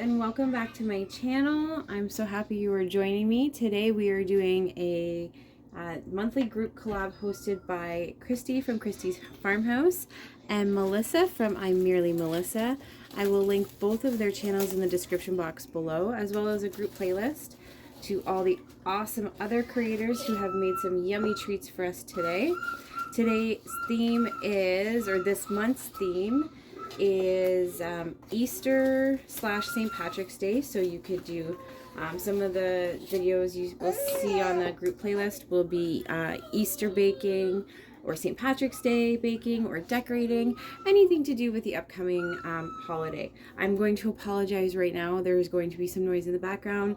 and welcome back to my channel. I'm so happy you are joining me. Today we are doing a monthly group collab hosted by Christy from Christy's Farmhouse and Melissa from I'm Merely Melissa. I will link both of their channels in the description box below, as well as a group playlist to all the awesome other creators who have made some yummy treats for us today. Today's theme is, or this month's theme is Easter / St. Patrick's Day. So you could do some of the videos you will see on the group playlist will be Easter baking or St. Patrick's Day baking or decorating, anything to do with the upcoming holiday. I'm going to apologize right now. There's going to be some noise in the background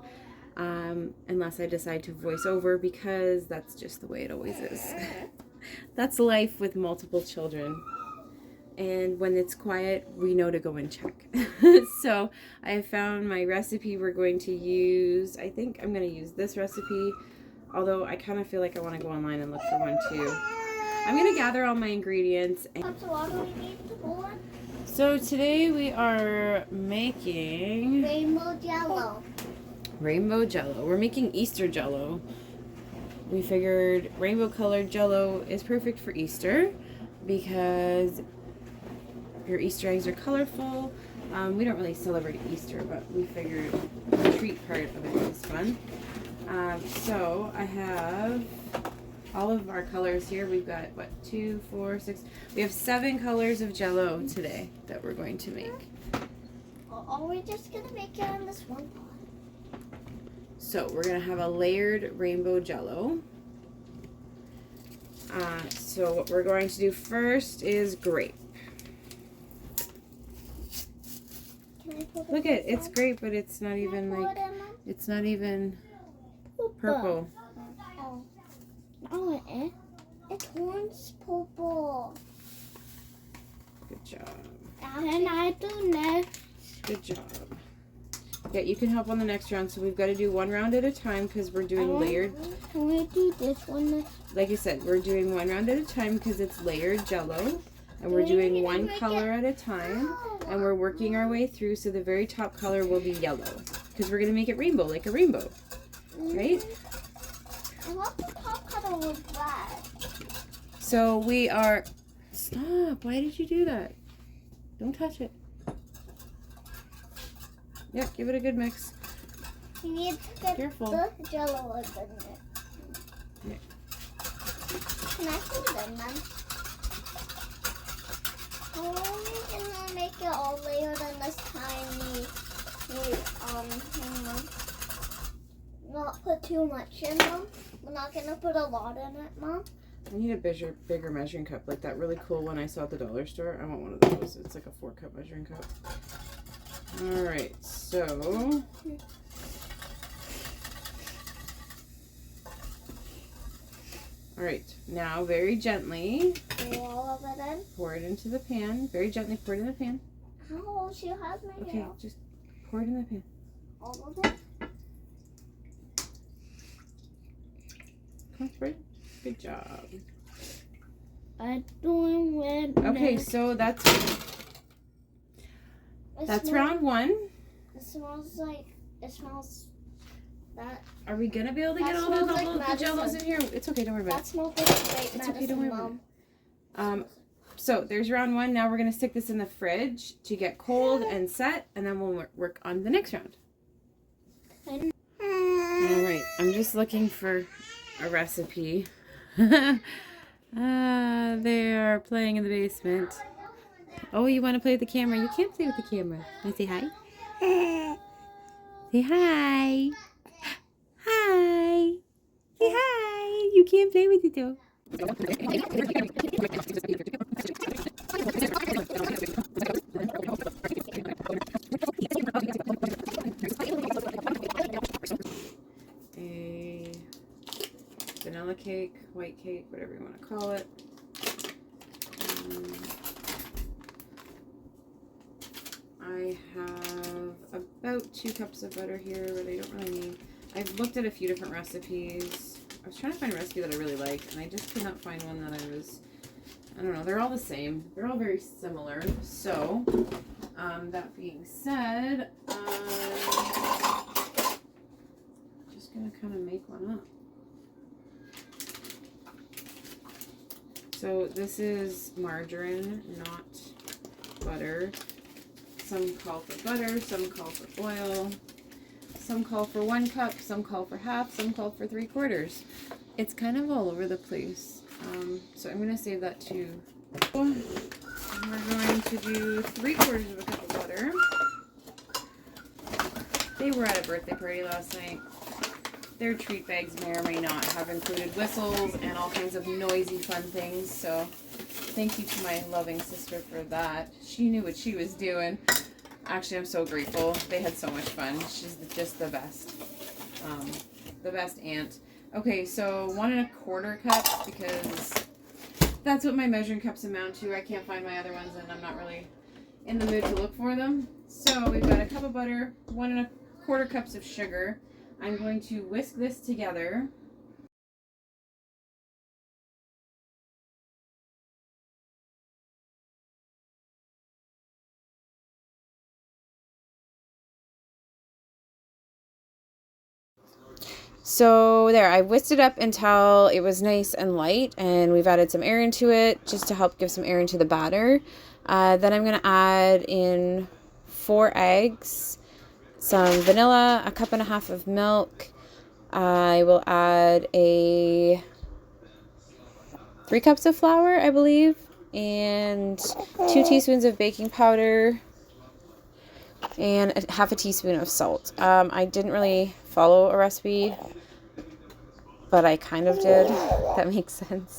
unless I decide to voice over, because that's just the way it always is. That's life with multiple children. And when it's quiet, we know to go and check. So I found my recipe we're going to use. I think I'm going to use this recipe, although I kind of feel like I want to go online and look for one too. I'm going to gather all my ingredients. So today we are making rainbow jello. Rainbow jello. We're making Easter jello. We figured rainbow colored jello is perfect for Easter because your Easter eggs are colorful. We don't really celebrate Easter, but we figured the treat part of it is fun. So I have all of our colors here. We've got, what, 2, 4, 6. We have 7 colors of jello today that we're going to make. Are we just going to make it on this one pot? So we're going to have a layered rainbow jello. So what we're going to do first is grape. Look at it's grape, but it's not even like it's not even purple. Oh, it turns purple. Good job. And I do next. Good job. Yeah, you can help on the next round. So we've got to do one round at a time because we're doing layered. Can we do this one next? Like I said, we're doing one round at a time because it's layered jello. And we're doing one color at a time, and we're working our way through, so the very top color will be yellow, because we're going to make it rainbow, like a rainbow, right? I want the top color was red. So we are... Stop! Why did you do that? Don't touch it. Yep, give it a good mix. You need to get Careful. The jello in it. Yeah. Can I see them then? How are we gonna make it all layered on this tiny, not put too much in them? We're not gonna put a lot in it, Mom? I need a bigger measuring cup, like that really cool one I saw at the dollar store. I want one of those. It's like a 4-cup measuring cup. Alright, so... Alright, now very gently All of it in? pour it into the pan. Very gently pour it in the pan. How she has my Okay, hair? just pour it in the pan. All of it? Come on, spread it. Good job. I'm doing red. Okay, so that's round 1. It smells like, that. Are we gonna be able to get all smells the like jellos in here? It's okay, don't worry about That it. smells like great It's medicine, okay, don't worry about Mom. it. So there's round 1. Now we're gonna stick this in the fridge to get cold and set, and then we'll work on the next round. Alright, I'm just looking for a recipe. They are playing in the basement. Oh, you want to play with the camera? You can't play with the camera. Want to say hi? Say hi. Hi. Say hi. You can't play with it though. A vanilla cake, white cake, whatever you want to call it. I have about 2 cups of butter here, but I don't really need. I've looked at a few different recipes. I was trying to find a recipe that I really like, and I just could not find one that I don't know, they're all the same. They're all very similar. So, that being said, Just gonna kind of make one up. So this is margarine, not butter. Some call for butter, some call for oil, some call for 1 cup, some call for half, some call for 3/4. It's kind of all over the place. So I'm gonna save that too. We're going to do 3/4 of a cup of butter. They were at a birthday party last night. Their treat bags may or may not have included whistles and all kinds of noisy fun things. So thank you to my loving sister for that. She knew what she was doing. Actually, I'm so grateful. They had so much fun. She's just the best. The best aunt. Okay, so 1 1/4 cups because that's what my measuring cups amount to. I can't find my other ones and I'm not really in the mood to look for them. So we've got a cup of butter, 1 1/4 cups of sugar. I'm going to whisk this together. So there, I whisked it up until it was nice and light, and we've added some air into it just to help give some air into the batter. Then I'm going to add in 4 eggs, some vanilla, 1.5 cups of milk. I will add 3 cups of flour, I believe, and 2 teaspoons of baking powder, and 1/2 teaspoon of salt. I didn't really follow a recipe, but I kind of did. That makes sense.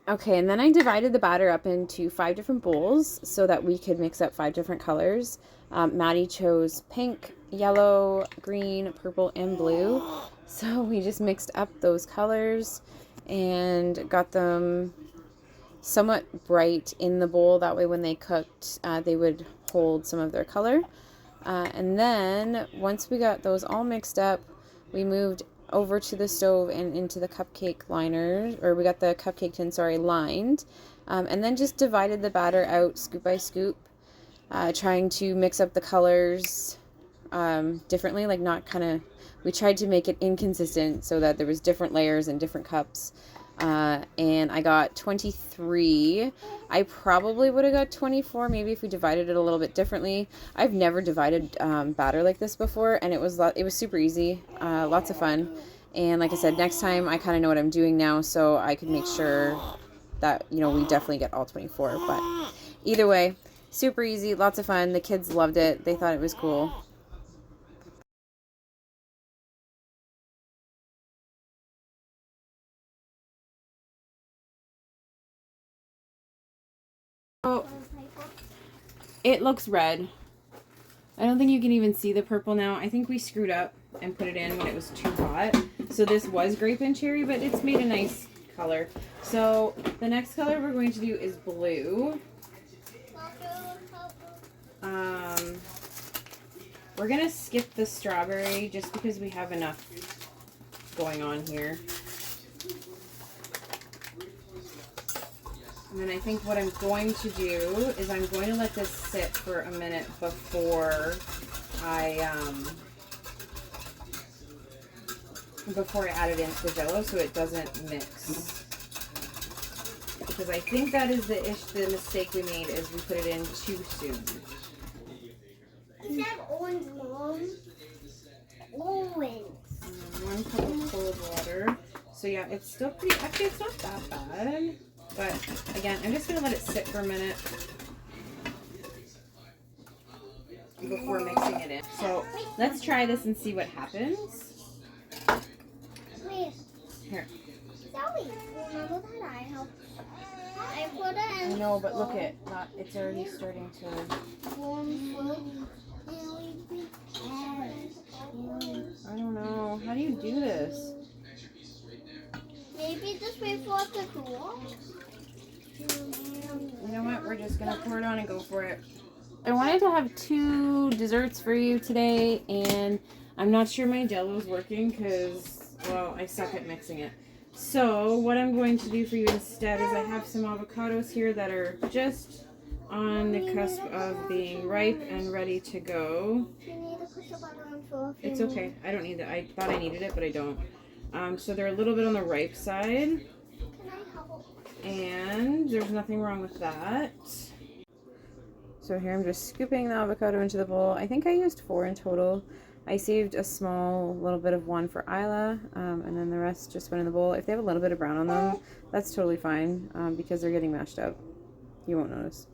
Okay, and then I divided the batter up into 5 different bowls so that we could mix up 5 different colors. Maddie chose pink, yellow, green, purple, and blue. So we just mixed up those colors and got them somewhat bright in the bowl. That way when they cooked, they would hold some of their color. And then once we got those all mixed up, we moved over to the stove and into the cupcake liners, or we got the cupcake tin, lined, and then just divided the batter out scoop by scoop, trying to mix up the colors differently, like not kind of, we tried to make it inconsistent so that there was different layers and different cups. and I got 23. I probably would have got 24, maybe if we divided it a little bit differently. I've never divided batter like this before, and it was super easy, lots of fun. And like I said, next time I kind of know what I'm doing now, so I could make sure that, you know, we definitely get all 24. But either way, super easy, lots of fun. The kids loved it. They thought it was cool. Oh, it looks red. I don't think you can even see the purple now. I think we screwed up and put it in when it was too hot. So this was grape and cherry, but it's made a nice color. So the next color we're going to do is blue. We're gonna skip the strawberry just because we have enough going on here. And then I think what I'm going to do is I'm going to let this sit for a minute before I add it into the Jell-O, so it doesn't mix. Because I think that is the mistake we made, is we put it in too soon. You have orange, Mom. Orange. 1 cup of cold water. So yeah, it's still pretty, actually it's not that bad. But again, I'm just going to let it sit for a minute before mixing it in. So let's try this and see what happens. Wait. Here. Zoe, remember that I helped? I put it in. I know, but look it. It's already starting to... I don't know. How do you do this? Maybe just wait for it to cool. You know what? We're just going to pour it on and go for it. I wanted to have 2 desserts for you today, and I'm not sure my Jell-O's working because, well, I suck at mixing it. So what I'm going to do for you instead is I have some avocados here that are just on the cusp of being ripe and ready to go. It's okay. I don't need it. I thought I needed it, but I don't. So they're a little bit on the ripe side. And there's nothing wrong with that. So here I'm just scooping the avocado into the bowl. I think I used 4 in total. I saved a small little bit of 1 for Isla, and then the rest just went in the bowl. If they have a little bit of brown on them, that's totally fine, because they're getting mashed up. You won't notice.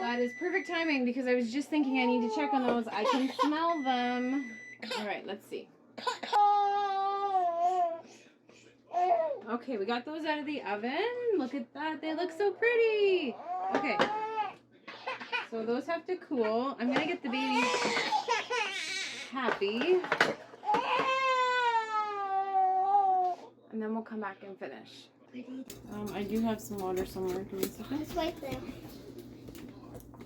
That is perfect timing, because I was just thinking I need to check on those. I can smell them. All right, let's see. Okay, we got those out of the oven. Look at that. They look so pretty. Okay. So those have to cool. I'm going to get the baby happy. And then we'll come back and finish. I do have some water somewhere. Give me a second. It's right there.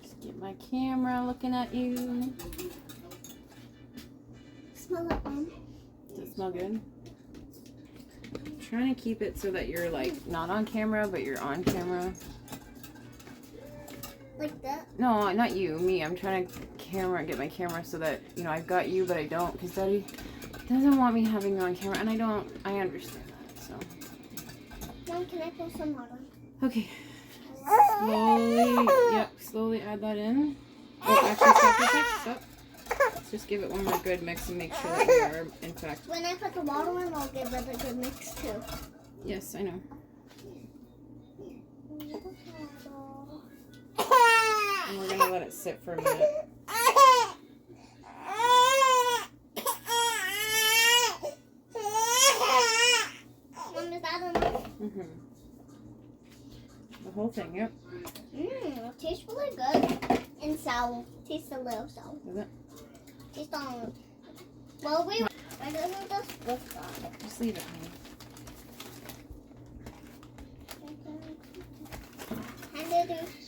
Just get my camera looking at you. Smell it, Mom. Does it smell good? I'm trying to keep it so that you're like not on camera, but you're on camera. Like that? No, not you, me. I'm trying to get my camera so that, you know, I've got you, but I don't, because Daddy doesn't want me having you on camera, and I understand that, so. Mom, can I put some water? Okay. Slowly add that in. Oh, actually, stop. Let's just give it one more good mix and make sure that we are, in fact. When I put the water in, I'll give it a good mix too. Yes, I know. And we're gonna let it sit for a minute. Mom, is that enough? The whole thing, yep. It tastes really good. And sour. Tastes a little sour. Is it? Tastes on. Well, wait. Why doesn't this look on? Just leave it, honey.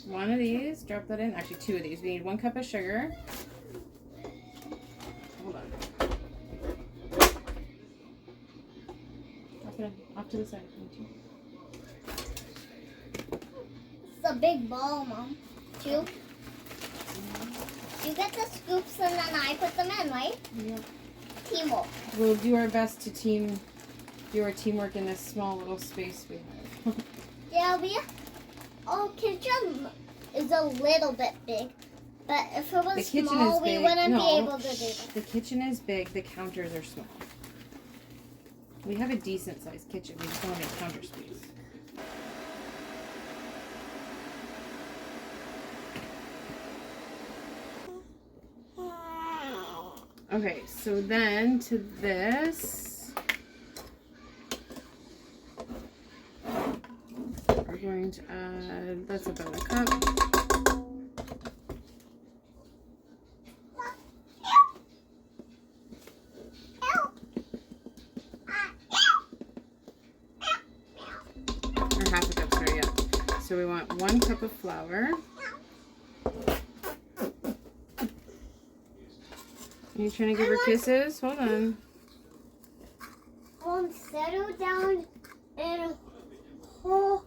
One of these, drop that in. Actually, 2 of these. We need 1 cup of sugar. Hold on. Drop it in. Off to the side. It's a big ball, Mom. 2. You get the scoops and then I put them in, right? Yeah. Teamwork. We'll do our best to team do our teamwork in this small little space we have. Yeah, our kitchen is a little bit big, but if it was small, we wouldn't be able to do that. The kitchen is big, the counters are small. We have a decent sized kitchen, we just want to make counter space. Okay, so then to this, we're going to add, that's about a cup. Or half a cup, sorry, yeah. So we want 1 cup of flour. Are you trying to give her kisses? Hold on. Settle down and hold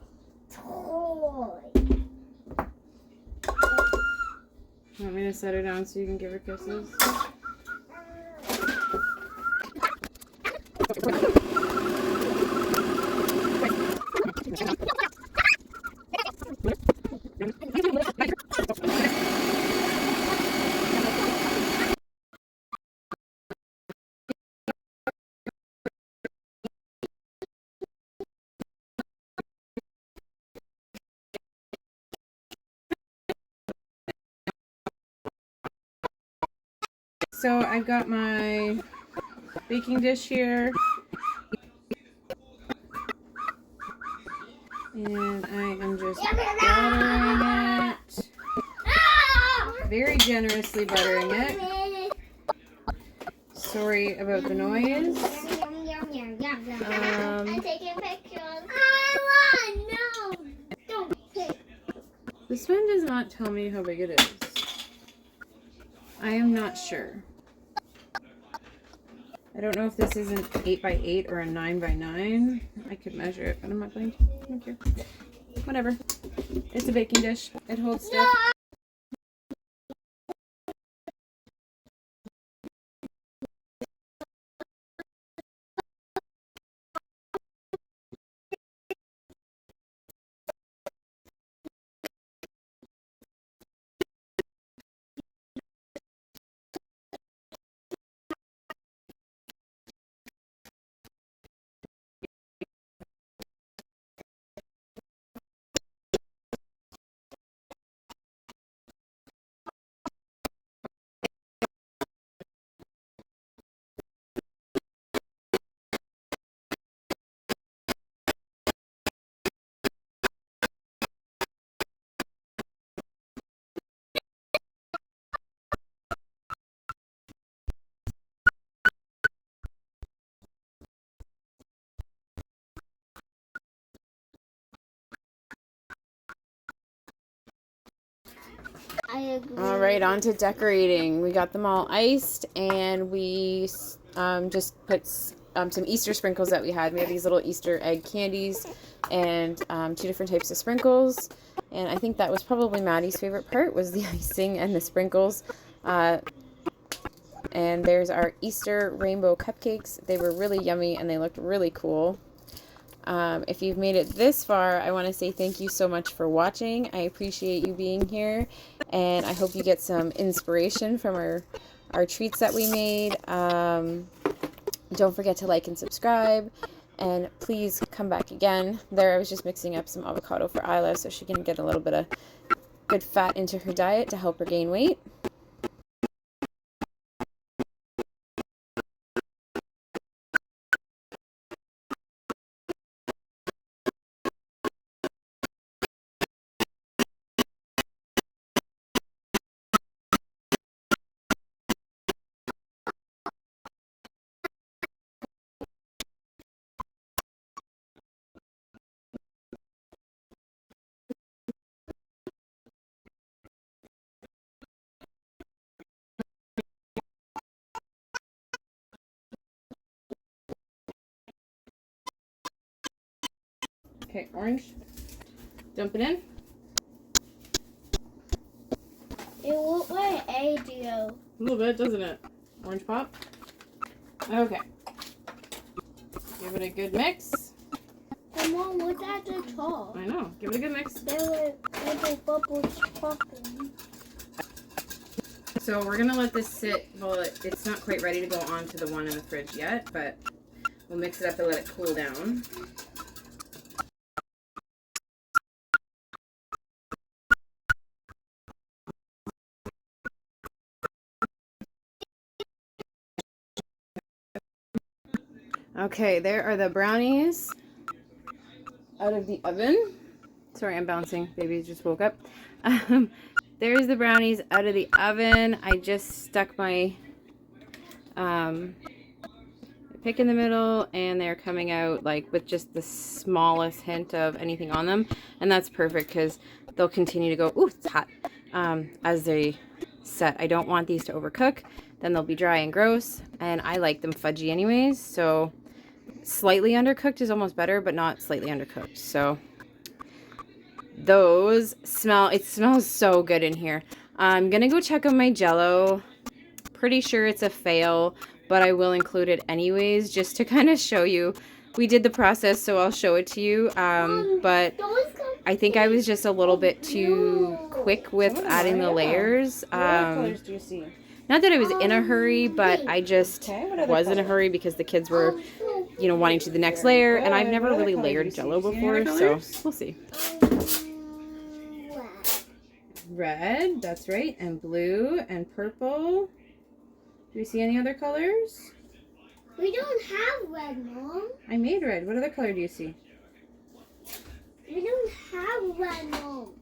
toy. You want me to set her down so you can give her kisses? So I've got my baking dish here, and I am just buttering it, very generously buttering it. Sorry about the noise. I'm taking pictures. No, don't take. This one does not tell me how big it is. I am not sure. I don't know if this is an 8x8 or a 9x9. I could measure it, but I'm not going to. I don't care. Whatever. It's a baking dish. It holds stuff. I agree. All right, on to decorating. We got them all iced, and we just put some Easter sprinkles that we had. We have these little Easter egg candies and 2 different types of sprinkles. And I think that was probably Maddie's favorite part, was the icing and the sprinkles. And there's our Easter rainbow cupcakes. They were really yummy, and they looked really cool. If you've made it this far, I want to say thank you so much for watching. I appreciate you being here, and I hope you get some inspiration from our treats that we made. Don't forget to like and subscribe, and please come back again. There, I was just mixing up some avocado for Isla so she can get a little bit of good fat into her diet to help her gain weight. Okay, orange. Dump it in. It looked like A-Dio. A little bit, doesn't it? Orange pop. Okay. Give it a good mix. And Mom, look at the top. I know. Give it a good mix. There were little bubbles popping. So we're going to let this sit. Well, it's not quite ready to go onto the one in the fridge yet, but we'll mix it up and let it cool down. Okay, there are the brownies out of the oven. Sorry, I'm bouncing. Baby just woke up. There's the brownies out of the oven. I just stuck my pick in the middle, and they're coming out like with just the smallest hint of anything on them. And that's perfect because they'll continue to go, ooh, it's hot, as they set. I don't want these to overcook. Then they'll be dry and gross. And I like them fudgy anyways, so slightly undercooked is almost better, but not slightly undercooked. So those smell, it smells so good in here. I'm gonna go check on my Jell-O. Pretty sure it's a fail, but I will include it anyways just to kind of show you. We did the process, so I'll show it to you. But I think I was just a little bit too quick with adding the layers. What other colors do you see? Not that I was in a hurry, but I just was in a hurry because the kids were, you know, wanting to do the next layer, and I've never really layered Jell-O before, so we'll see. Red, that's right, and blue and purple. Do we see any other colors? We don't have red, Mom. I made red. What other color do you see? We don't have red, Mom.